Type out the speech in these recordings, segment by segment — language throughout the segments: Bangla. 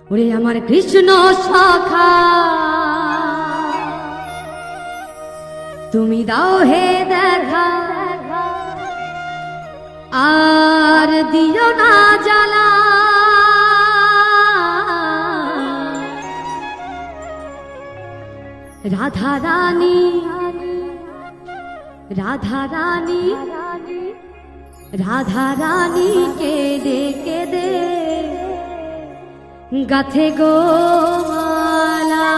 ওরে আমার কৃষ্ণ সখা তুমি দাও হে দেখা আর দিও না জ্বালা রাধা রানী রাধা রানী রাধা রানী কেঁদে কেঁদে গাথে গো মালা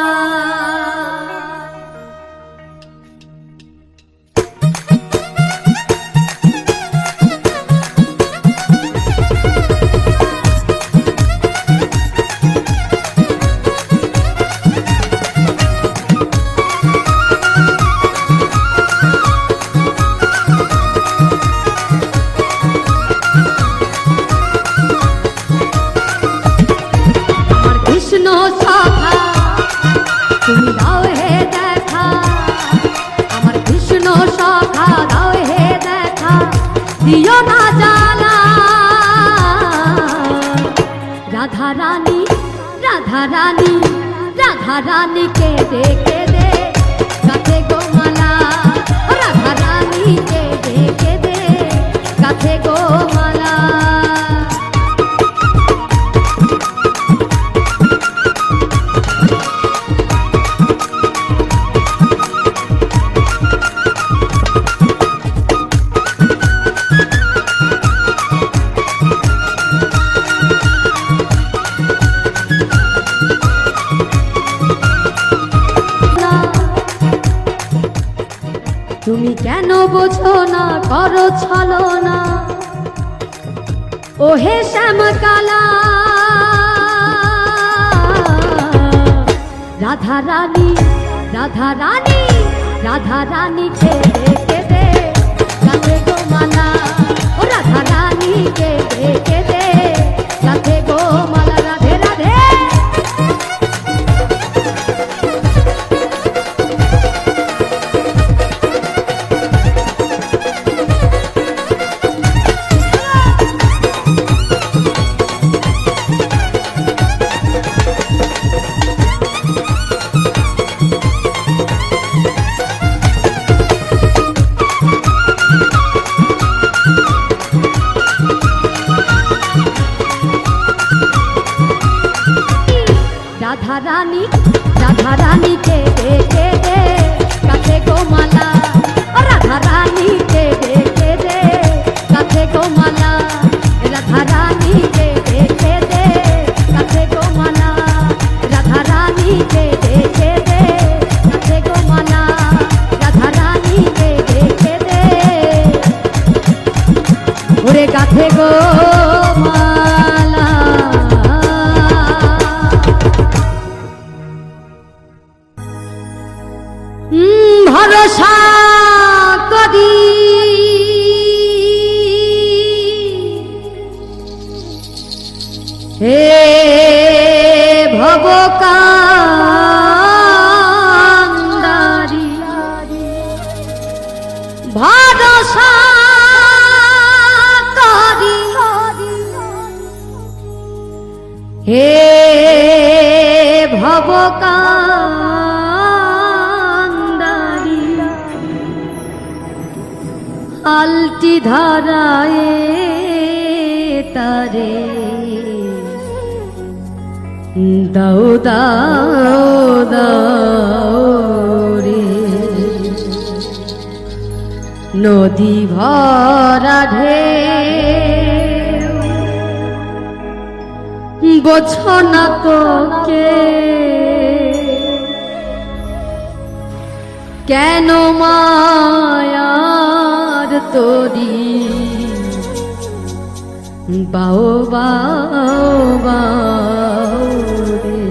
তুমি দাও হে দেখা আমার কৃষ্ণ সখা দাও হে দেখা দিও না জ্বালা রাধা রানী রাধা রানী রাধা রানী কেঁদে কেঁদে গাথে গো মালা রাধা রানী কেঁদে কেঁদে গাথে গো মালা তুমি কেন বোঝো না করো ছলনা ও হে শ্যামকালা রাধা রানী রাধা রানী রাধা রানী কেঁদে কেঁদে গাথে গো মালা ও রাধা রানী কেঁদে কেঁদে গাথে গো মালা রাধে রাধে রাধা রানী কেঁদে কেঁদে গাথে গো মালা রাধা রানী কেঁদে কেঁদে গাথে গো মালা রাধা রানী কেঁদে কেঁদে গাথে গো মালা রাধা রানী কেঁদে কেঁদে গাথে গো মালা রাধা রানী কেঁদে কেঁদে ওরে গাথে গো মালা ভরসা করি হে ভবকান্দারি ভরসা করি হে আলটি ধারায় তারে দাও দাও দাও রে নদী ভরা ঢেউ বোঝো না তোকে কেন মায়ার তোরি বাও বাও বাও রে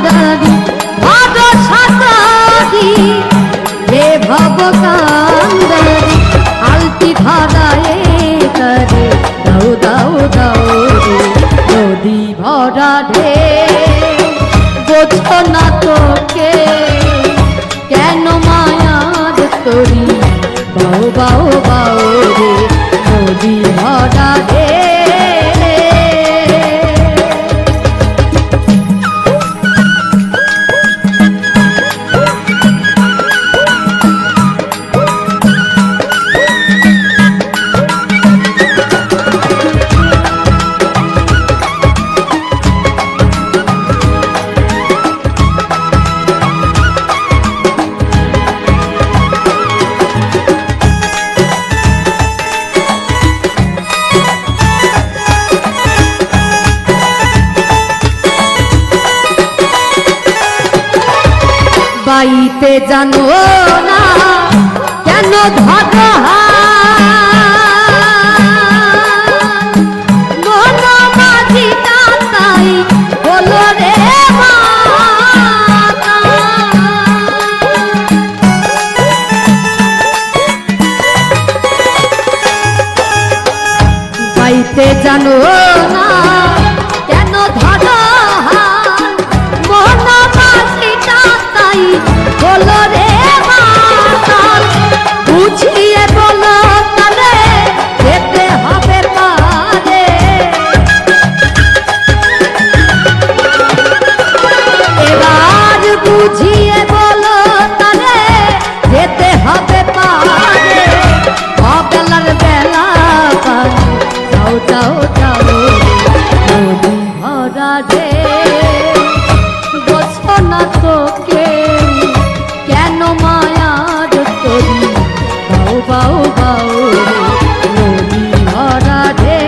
কান্দারি ভরসা করি হে ভব কান্দারি আলতি ধরায় করে দাও দাও দাও রে নদী ভরা ঢে বোঝো না তোকে কেন মায়ার তরি বাও বাও বাও রে নদী ভরা ঢে বাইতে জানো না কেন ধরা মন মাঝিটা তাই হলো রে বাইতে জানো না কেন ধরা মন মাঝিটা তাই বলো রে মাতাল বুঝিয়ে বলো তালে যেতে হবে পারে এবার বুঝিয়ে বলো তালে যেতে হবে পারে অবেলার বেলা পানি যাও যাও যাও নদী ভরা রে বোঝো না তোকে কেন মায়ার তরি বাও বাও বাও নদী ভরা রে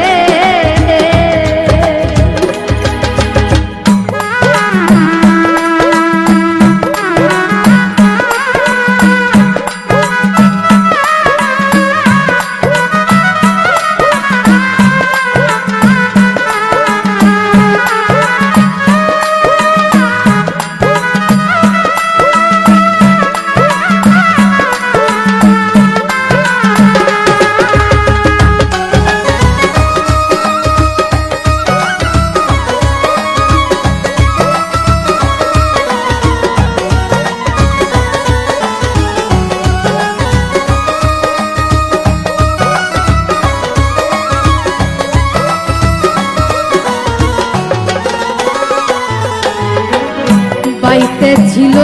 বাইতে ছিল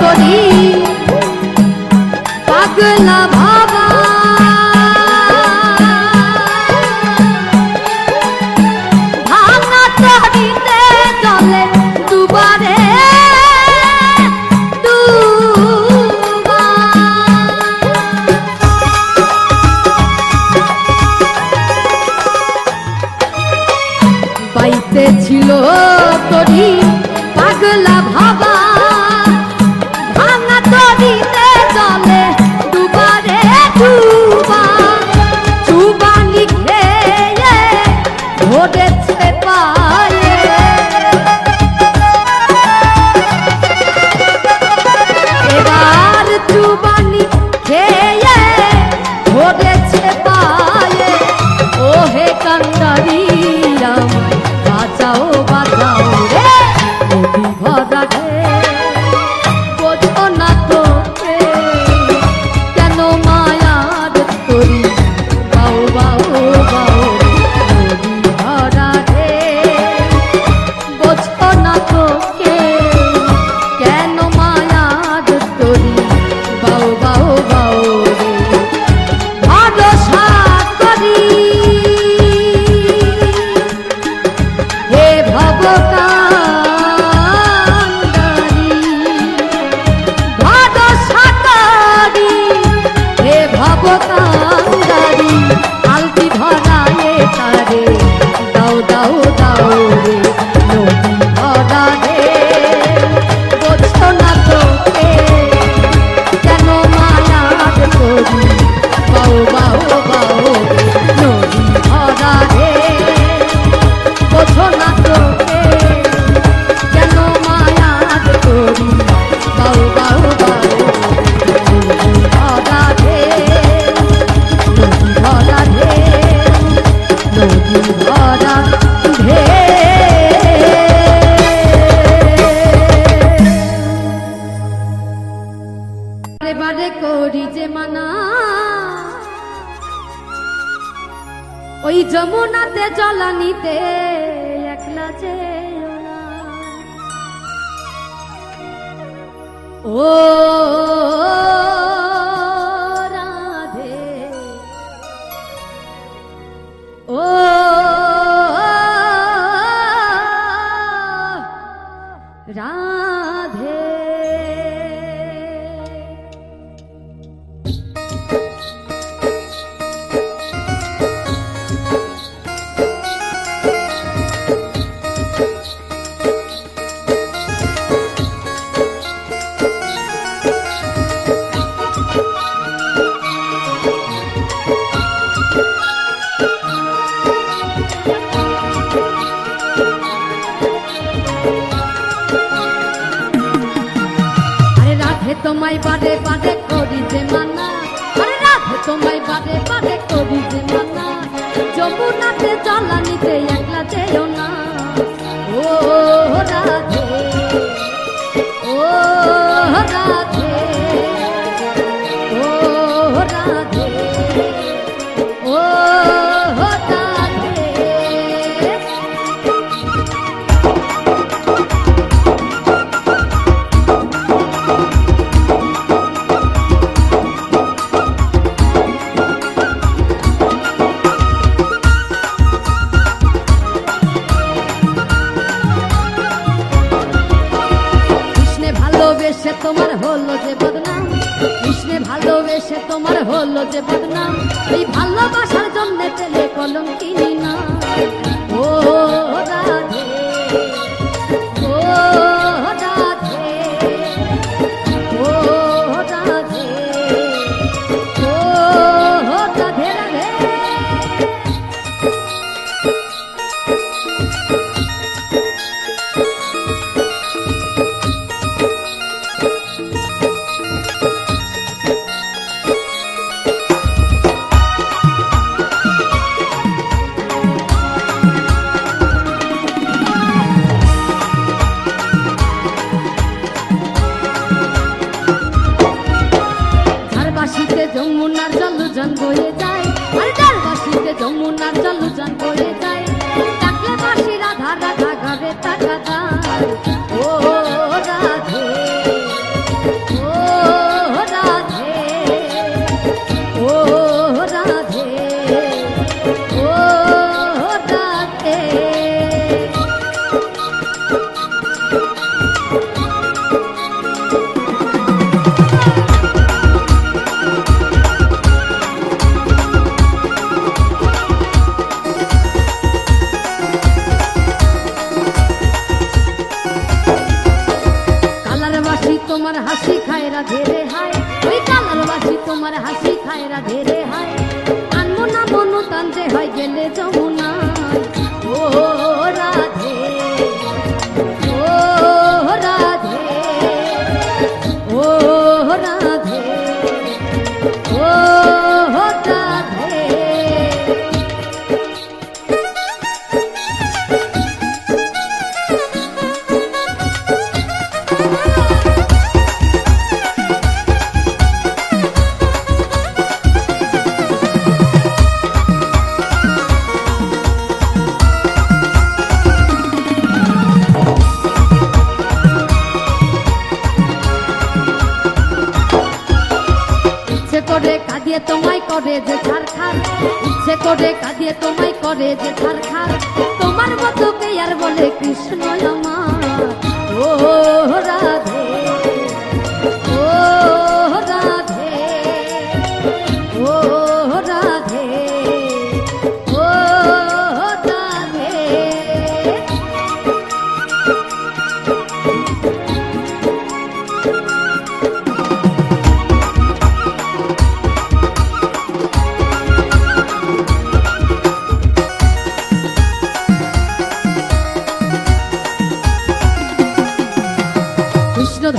তরি পাগলা ভাবা ভাঙা তরিতে জলে দুবারে ডুবা বাইতে ছিল তরি পাগলা ভাবা ভাঙা তরিতে জলে দুবারে ডুবা চুবানি খেয়ে ধরেছে পায়ে এবার চুবানি খেয়ে ধরেছে পায়ে ও হে কান্দারি আমায় বাঁচাও বাঁচাও রে নদী ভরা রে বোঝো না তোকে কেন মায়ার তরি বাও বাও বাও নদী ভরা রে বোঝো না তোকে কেন মায়ার তরি বাও বাও বাও রে ভরসা করি হে ভব কান্দারি মানা ওই যমুনাতে জলানিতে একলা যেও না। ও রাধে ও রাধে তোমায় বাদে বাদে করি যে মানা আরে রাধে তোমায় বাদে বাদে করি যে মানা যমুনাতে জলানিতে একলা যেও না। ও রাধে ও রাধে ও রাধে ও রাধে ভালোবেসে তোমার হলো যে বদনাম কৃষ্ণে ভালোবেসে তোমার হলো যে বদনাম এই ভালোবাসার জন্য পেলে কলঙ্কিনী না। ও রাধে ও রাধে ও রাধে ও রাধে রাধে যমুনার জল জন বয়ে যায় আর যার বাসিতে যমুনার জল জন বয়ে যায় ডাকলে বাসি রাধা রাধা ঘরে টাকা যায়। ও রাধে ও রাধে ও রাধে ও রাধে তোমার হাসি খায় রাধে রে হায় ওই কালার বাসি তোমার হাসি খায় রাধে রে হায় আনমো না মনো টানতে হয় গেলে যমুনায়। ও রাধে ও রাধে ও রাধে ও রাধে করে কাঁদিয়ে তোমায় করে যে ছারখার ইচ্ছে করে কাঁদিয়ে তোমায় করে যে ছারখার তোমার মতো কে আর বলে কৃষ্ণ আমার। ও রাধে ও রাধে ও রাধে ও রাধে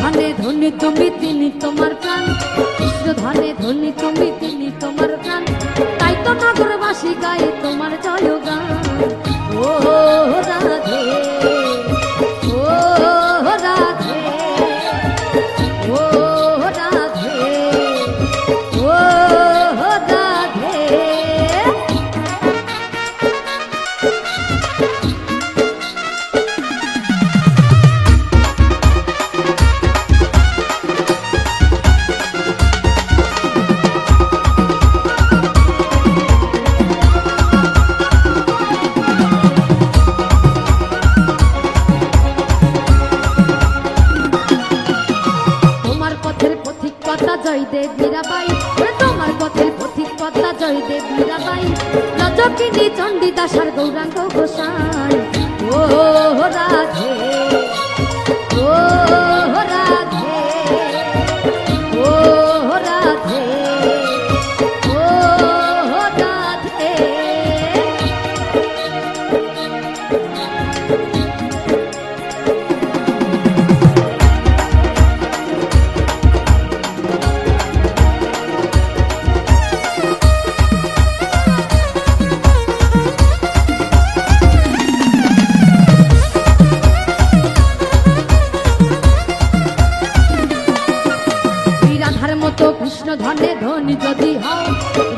ধনে ধনী তুমি তিনি তোমার প্রাণ কৃষ্ণ ধনে ধনী তুমি তিনি তোমার প্রাণ তাই তো নগরবাসী গায়ে তোমার জয়গান। ও রাধে ও রাধে ও রাধে ও জয়দেব মীরাবাই, তোমার পথের পথিক পদ্মা জয়দেব মীরাবাই, রজকিনী চণ্ডীদাস আর গৌরাঙ্গ গোসাই। ও রাধে, ও রাধে, ও রাধে, ও রাধে। কৃষ্ণ ধনে ধনী যদি হও,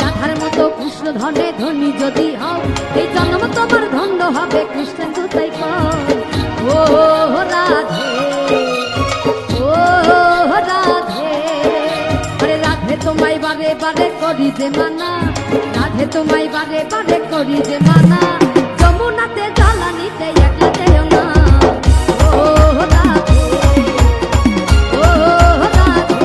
রাধার মতো কৃষ্ণ ধনে ধনী যদি হও, এই জন্ম তোমার ধন্য হবে কৃষ্ণ দুটাই কর। ও রাধে, ও রাধে, আরে রাধে তোমায় বারে বারে করি যে মানা, রাধে তোমায় বারে বারে করি যে মানা, যমুনাতে জ্বালানিতে একলা যেও না। ও রাধে, ও রাধে,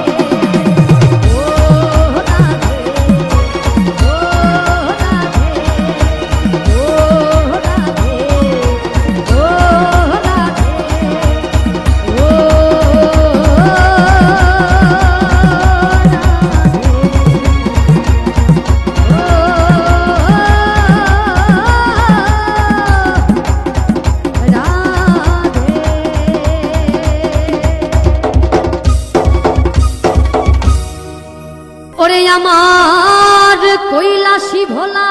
ওরে আমার কৈলাসী ভোলা,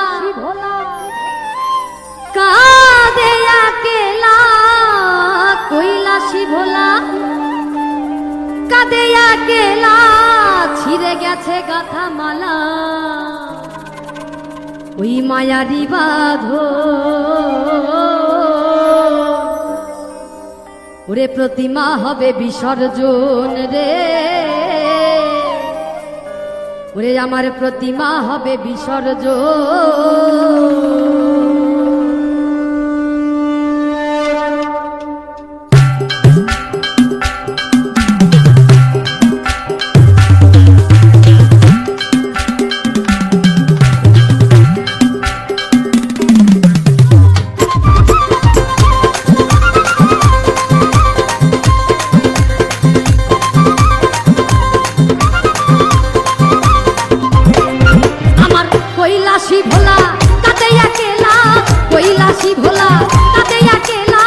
কাঁদে আকেলা, কৈলাসী ভোলা কাঁদে আকেলা, ছিঁড়ে গেছে গাথা মালা, ওই মায়ারি বাঁধো। ওরে প্রতিমা হবে বিসর্জন রে, ওরে আমার প্রতিমা হবে বিসর্জন। কৈলাসী ভোলা কাঁদে আকেলা, কৈলাসী ভোলা কাঁদে আকেলা,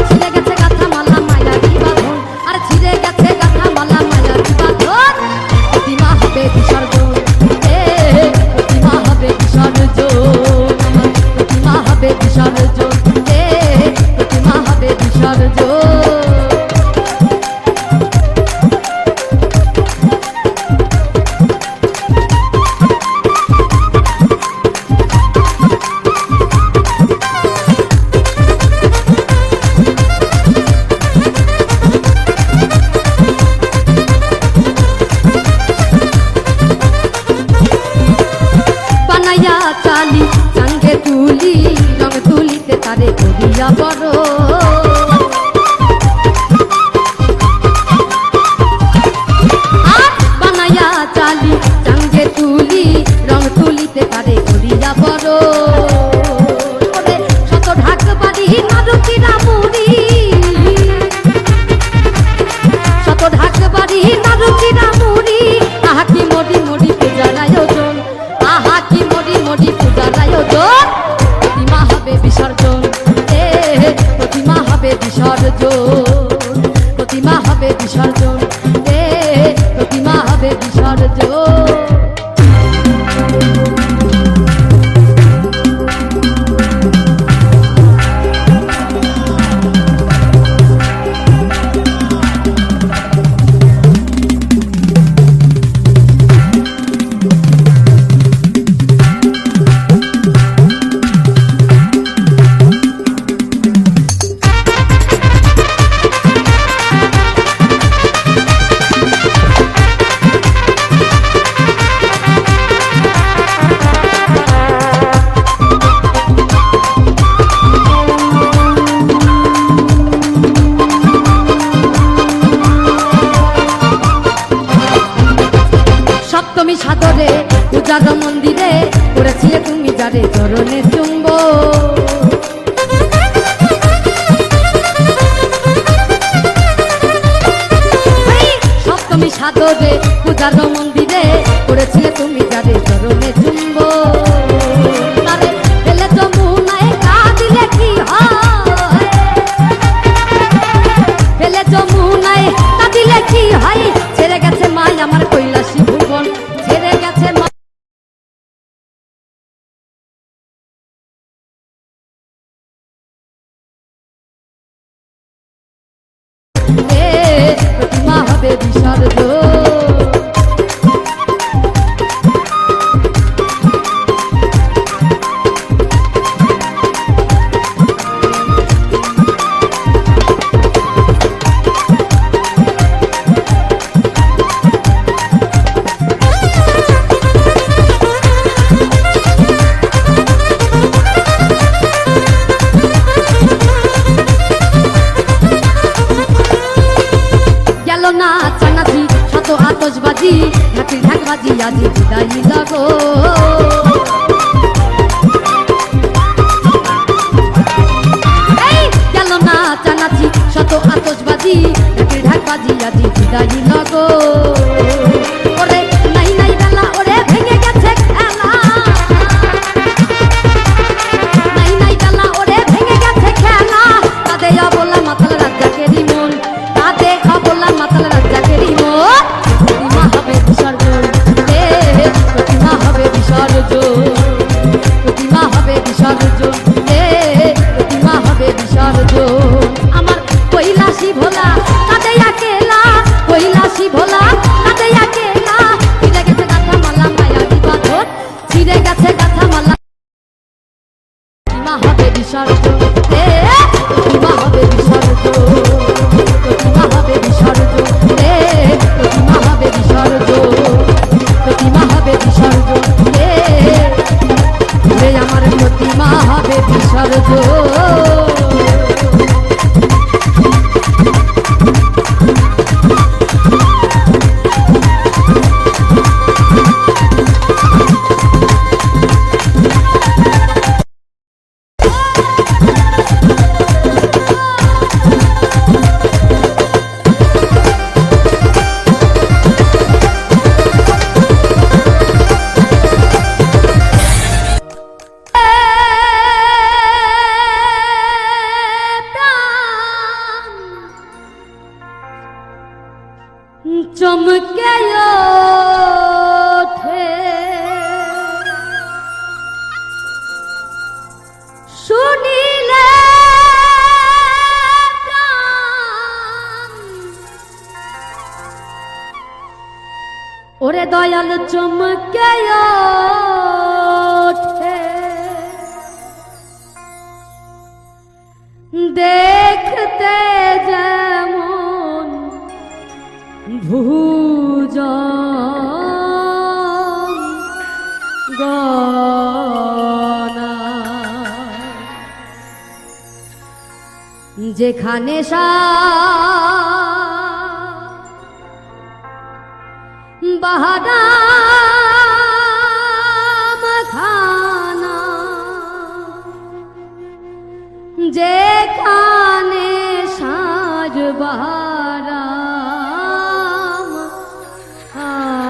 ছিঁড়ে গেছে গাথা মালা মায়ারি বাঁধন, আর ছিঁড়ে গেছে গাথা মালা মায়ারি বাঁধন। প্রতিমা হবে বিসর্জন, প্রতিমা হবে বিসর্জন, প্রতিমা হবে বিসর্জন, প্রতিমা হবে বিসর্জন। চালি সঙ্গে তুলি, রং তুলিতে তারে করিয়া বড়, বানাইয়া চালি সঙ্গে তুলি, রং তুলিতে তারে করিয়া বড়। শত ঢাক বাড়ি মারুতিরা মুড়ি, শত ঢাক বাড়ি মারুতিরা মুড়ি, আহা কি মরি মরি পূজার আয়োজন, আহা কি মরি মরি পূজার আয়োজন। প্রতিমা হবে বিসর্জন, প্রতিমা হবে বিসর্জন, প্রতিমা হবে বিসর্জন, প্রতিমা হবে বিসর্জন। পূজার মন্দিরে করেছিলে তুমি যারে চরণে চুম্ব সপ্তমী সাদরে পূজার মন্দিরে করেছিলে তুমি যারে চরণে চুম্ব তারে ফেলে যমুনায় কাঁদিলে কি হয় ফেলে যমুনায় কাঁদিলে কি হয় ছেড়ে গেছে মাই আমার কৈলাসী ভুবন ছেড়ে গেছে মা প্রতিমা হবে বিসর্জন না চানাচি শত আতশবাজি ঢাকি ঢাকবাজি আজি বিদায় লাগো এই গেল না চানাচি শত আতশবাজি ঢাকি ঢাকবাজি আজি বিদায় লাগো ওরে নাই নাই বেলা ওরে ভেঙে গেছে খেলা নাই নাই বেলা ওরে ভেঙে গেছে খেলা কাঁদে অবলা মাতাল রাজ্জাকেরই মন কাঁদে অবলা মাতাল রাজ্জাকেরই মন প্রতিমা হবে বিসর্জন প্রতিমা হবে বিসর্জন প্রতিমা হবে বিসর্জন প্রতিমা হবে বিসর্জন আমার কৈলাসী ভোলা কাঁদে একেলা কৈলাসী ভোলা কাঁদে একেলা ছিঁড়ে গেছে গাথা মালা মায়াবী বাঁধন ছিঁড়ে গেছে গাথা মালা প্রতিমা হবে বিসর্জন প্রতিমা হবে বিসর্জন প্রতিমা হবে বিসর্জন প্রতিমা হবে বিসর্জন প্রতিমা হবে বিসর্জন আমার প্রতিমা হবে বিসর্জন চমকে ওঠে শুনিলে ওরে দয়াল চমকে ওঠে দেখতে যেমন ভুজন গনা যেখানে বাহারাম খানা যেখানে সাজ বাহারাম খানা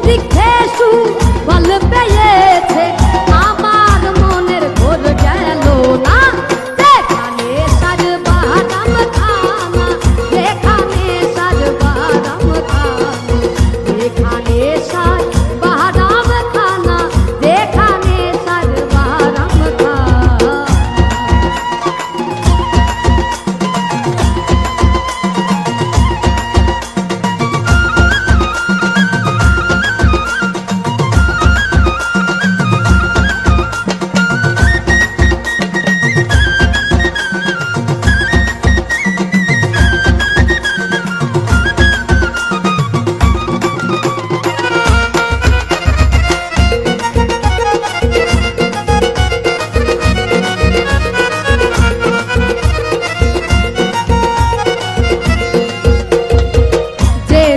বৃক্ষে সুফল পেয়েছে আমার মনের ঘোর গেল না যেখানে সর্বারাম খানা যেখানে সর্বারাম খানা যেখানে সর্বারাম খানা যেখানে সর্বারাম খানা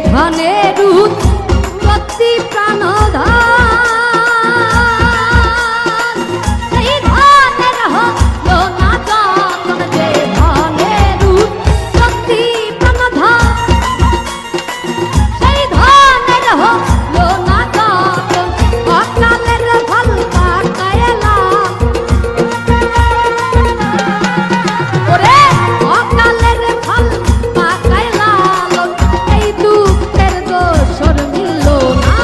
ধনের উৎপত্তি প্রাণধান সেই ধনের হলো না যতন যে ধনের উৎপত্তি প্রাণধান সেই ধনের হলো না যতন অকালের ফল পাকাইলাম ওরে অকালের ফল পাকাইলাম এই দুঃখের দোসর মিলল না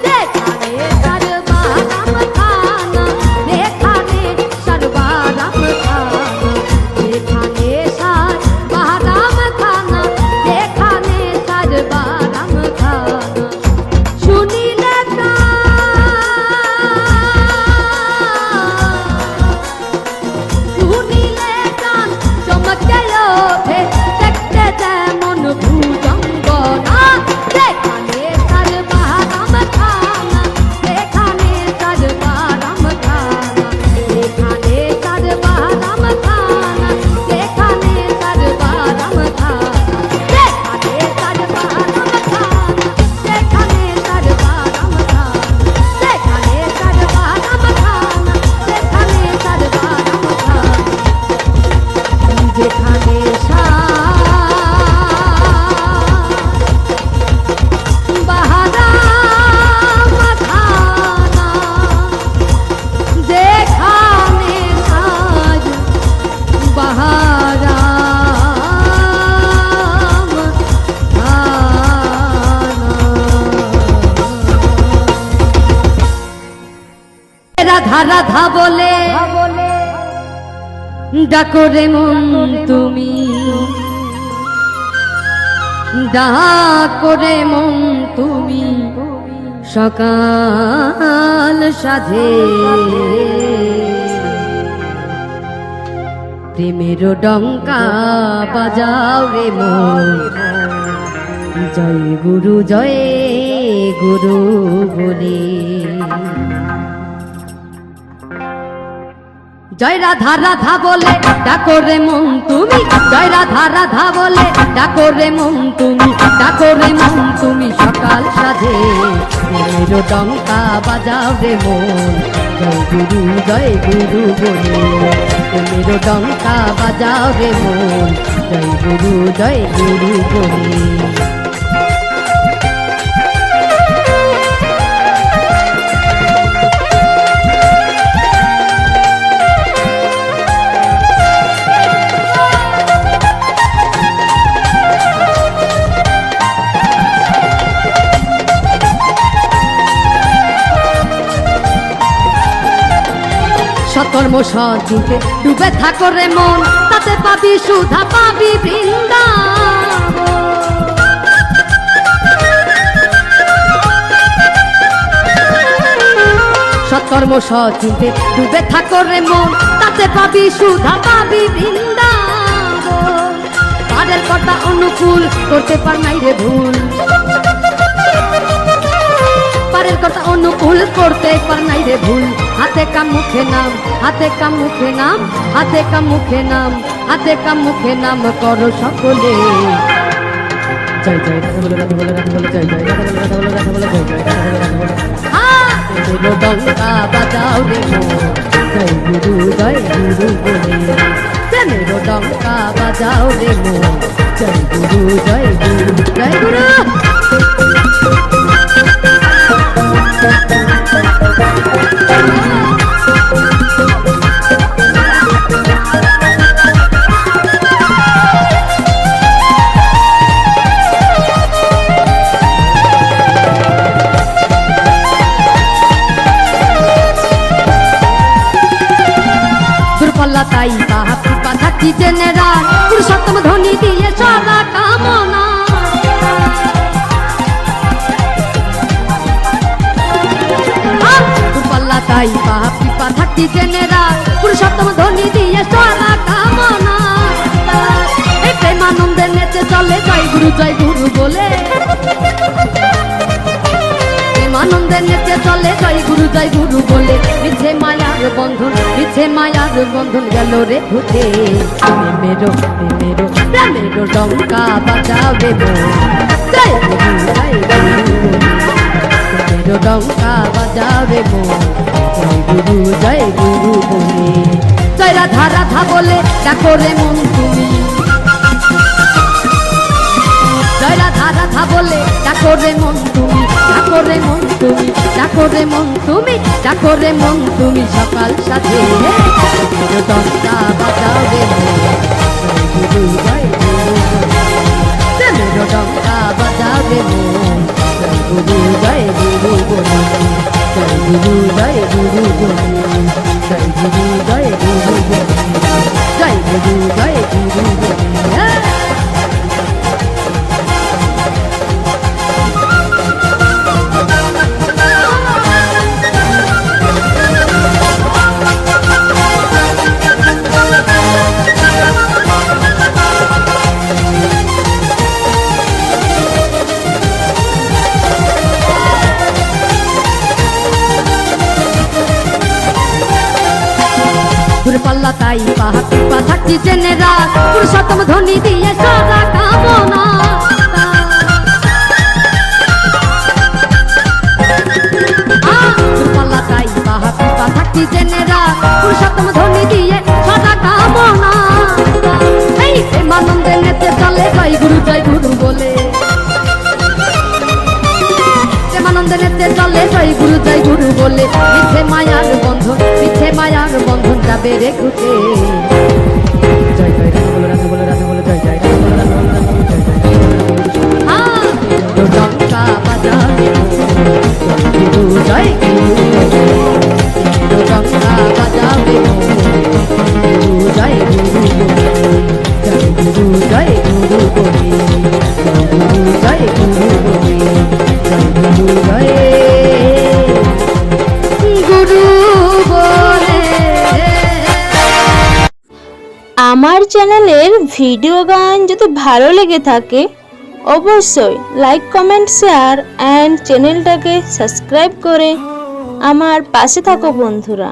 যেখানে সর্বারাম খানা যেখানে সর্বারাম খানা যেখানে সর্বারাম খানা যেখানে সর্বারাম খানা শুনিলে শুনিলে গান চমকে ওঠে দেখতে যেমন ভুজঙ্গ না যেখানে সর্বারাম খানা যেখানে সর্বারাম খানা যেখানে সর্বারাম খানা যেখানে সর্বারাম খানা যেখানে সর্বারাম খানা যেখানে সর্বারাম খানা যেখানে সর্বারাম খানা যেখানে সর্বারাম খানা যেখানে বাহারাম খানা যেখানে সাজ বাহারাম খানা রাধা রাধা বলে ডাকো রে মন তুমি ডাকো রে মন তুমি সকাল সাধে প্রেমের ডঙ্কা বাজাও রে মন জয় গুরু বলে জয় রাধা রাধা বলে ডাকো রে মন তুমি জয় রাধা রাধা বলে ডাকো রে মন তুমি ডাকো রে মন তুমি সকাল সাধে প্রেমের ডঙ্কা বাজাও রে মন জয় গুরু বলে প্রেমের ডঙ্কা বাজাও রে মন জয় গুরু বলে সৎকর্ম সৎচিন্তে ডুবে থাকো রে মন তাতে পাবি সুধা পাবি বৃন্দাবন সৎকর্ম সৎচিন্তে ডুবে থাকো রে মন তাতে পাবি সুধা পাবি বৃন্দাবন পারের কথা অনুকূল করতে পার নাই রে ভুল পারের কথা অনুকূল করতে পার নাই রে ভুল হাতে কাম মুখে নাম হাতে কাম মুখে নাম হাতে কাম মুখে নাম হাতে কাম মুখে নাম করো সকলে জয় জয় রাধা বলে রাধা বলে রাধা বলে জয় জয় রাধা বলে রাধা বলে রাধা বলে জয় জয় রাধা বলে রাধা বলে ডঙ্কা বাজাও রে জয় গুরু বলে প্রেমের ডঙ্কা বাজাও রে জয় গুরু জয় গুরু থাকতি জেনে রাখ পুরুষোত্তম ধ্বনি দিয়ে সারা কামনা পাল্লা তাই পা থাকতি জেনে রাখ পুরুষোত্তম ধ্বনি দিয়ে সারা কামনা প্রেমানন্দে নেচে চলে জয় গুরু বলে প্রেমানন্দে নেচে চলে জয় গুরু বলে মিছে মায়ার বন্ধন গেল রে ভূতে মেরো প্রেমেরো ডঙ্কা বাজাবে জয় গুরু ডঙ্কা বাজাবে জয় গুরু বলে জয় রাধা বলে ডাকো রে মন তুমি জয় রাধা বলে ডাকো রে মন তুমি ডাকো রে মন তুমি সকাল সাথে ডঙ্কা বাজাবে জয় গুরু ডঙ্কা বাজাবে জয় গুরু বলে জয় গুরু বলে জয় গুরু বলে জয় গুরু বলে পাল্লা তাই পা থাকতি জেনে রাখ পুরুষোত্তম ধ্বনি দিয়ে সারা কামনা পাল্লা তাই পা থাকতি জেনে রাখ পুরুষোত্তম ধ্বনি দিয়ে সারা কামনা এই প্রেমানন্দে নেচে চলে জয় গুরু বলে প্রেমানন্দে নেচে চলে জয় গুরু বলে মিছে মায়ার বন্ধন যাবে রে ঘুটে জয় রাধে বলে জয় ডঙ্কা বাজাবে জয় গুরু ডঙ্কা বাজাবে জয় গুরু জয় গুরু বলে জয় গুরু বলে জয় গুরু বলে আমার চ্যানেলের ভিডিও গান যদি ভালো লেগে থাকে অবশ্যই লাইক কমেন্ট শেয়ার অ্যান্ড চ্যানেলটাকে সাবস্ক্রাইব করে আমার পাশে থাকো বন্ধুরা।